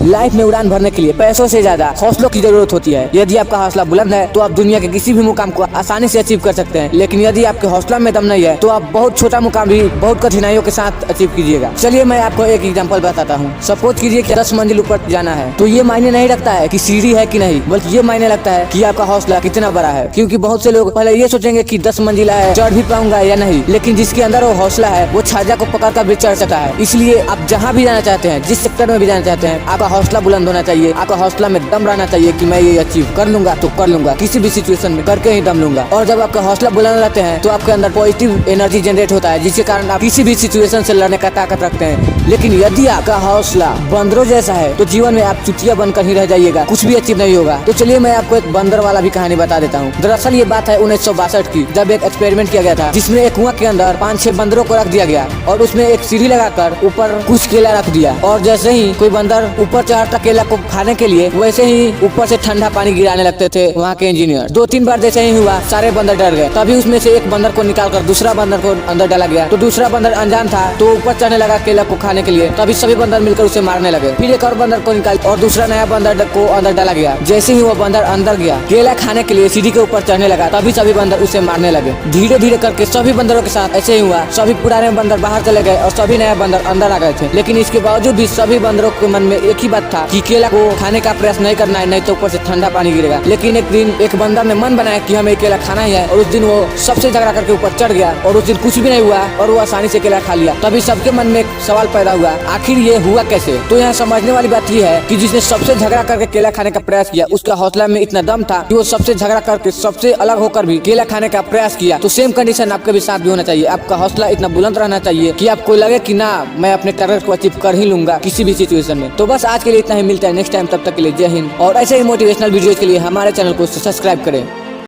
Life में उड़ान भरने के लिए पैसों से ज्यादा हौसलों की जरूरत होती है। यदि आपका हौसला बुलंद है तो आप दुनिया के किसी भी मुकाम को आसानी से अचीव कर सकते हैं, लेकिन यदि आपके हौसला में दम नहीं है तो आप बहुत छोटा मुकाम भी बहुत कठिनाइयों के साथ अचीव कीजिएगा। चलिए मैं आपको एक एग्जांपल बताता हूँ। सपोज कीजिए कि 10 मंजिल ऊपर जाना है, तो ये मायने नहीं रखता है कि सीढ़ी है कि नहीं, बल्कि ये मायने रखता है कि आपका हौसला कितना बड़ा है। क्योंकि बहुत से लोग पहले ये सोचेंगे कि 10 मंजिला है, चढ़ भी पाऊंगा या नहीं, लेकिन जिसके अंदर वो हौसला है वो छाजा को पकड़ कर भी चढ़ सकता है। इसलिए आप जहाँ भी जाना चाहते हैं, जिस सेक्टर में भी जाना चाहते हैं, आपका हौसला बुलंद होना चाहिए। आपका हौसला में दम रहना चाहिए कि मैं ये अचीव कर लूंगा तो कर लूंगा, किसी भी सिचुएशन में करके ही दम लूंगा। और जब आपका हौसला बुलंद रहते हैं तो आपके अंदर पॉजिटिव एनर्जी जनरेट होता है, जिसके कारण आप किसी भी सिचुएशन से लड़ने का ताकत रखते हैं। लेकिन यदि आपका हौसला बंदरों जैसा है तो जीवन में आप चुटिया बनकर ही रह जाइएगा, कुछ भी अचीव नहीं होगा। तो चलिए मैं आपको एक बंदर वाला भी कहानी बता देता हूँ। दरअसल ये बात है 1962 की, जब एक एक्सपेरिमेंट किया गया था जिसमें एक कुआं के अंदर 5-6 बंदरों को रख दिया गया और उसमें एक सीढ़ी लगाकर ऊपर कुछ केला रख दिया। और जैसे ही कोई बंदर ऊपर चढ़ता केला को खाने के लिए, वैसे ही ऊपर से ठंडा पानी गिराने लगते थे वहाँ के इंजीनियर। 2-3 बार जैसे ही हुआ, सारे बंदर डर गए। तभी उसमें से एक बंदर को निकालकर दूसरा बंदर को अंदर डाला गया। तो दूसरा बंदर अनजान था तो ऊपर चढ़ने लगा केला को खाने के लिए। तभी सभी बंदर मिलकर उसे मारने लगे। फिर एक और बंदर को निकाल और दूसरा नया बंदर को अंदर डाला गया। जैसे ही वो बंदर अंदर गया, केला खाने के लिए सीढ़ी के ऊपर चढ़ने लगा, तभी सभी बंदर उसे मारने लगे। धीरे धीरे करके सभी बंदरों के साथ ऐसे ही हुआ। सभी पुराने बंदर बाहर चले गए और सभी नए बंदर अंदर आ गए थे। लेकिन इसके बावजूद भी सभी बंदरों के मन में एक ही बात था कि केला को खाने का प्रयास नहीं करना है, नहीं तो ऊपर से ठंडा पानी गिरेगा। लेकिन एक दिन एक बंदर ने मन बनाया कि हमें केला खाना ही है, और उस दिन वो सबसे झगड़ा करके ऊपर चढ़ गया और उस दिन कुछ भी नहीं हुआ और वो आसानी से केला खा लिया। तभी सबके मन में एक सवाल पैदा हुआ, आखिर ये हुआ कैसे? तो यहाँ समझने वाली बात ये है कि जिसने सबसे झगड़ा करके केला खाने का प्रयास किया, उसका हौसला में इतना दम था कि वो सबसे झगड़ा करके सबसे अलग होकर भी केला खाने का प्रयास किया। तो सेम कंडीशन आपके भी साथ भी होना चाहिए। आपका हौसला इतना बुलंद रहना चाहिए कि आपको लगे कि ना, मैं अपने टारगेट को अचीव कर ही लूंगा किसी भी सिचुएशन में। तो बस आज के लिए इतना ही, मिलता है नेक्स्ट टाइम। तब तक के लिए जय हिंद। और ऐसे ही मोटिवेशनल वीडियोज के लिए हमारे चैनल को सब्सक्राइब करें।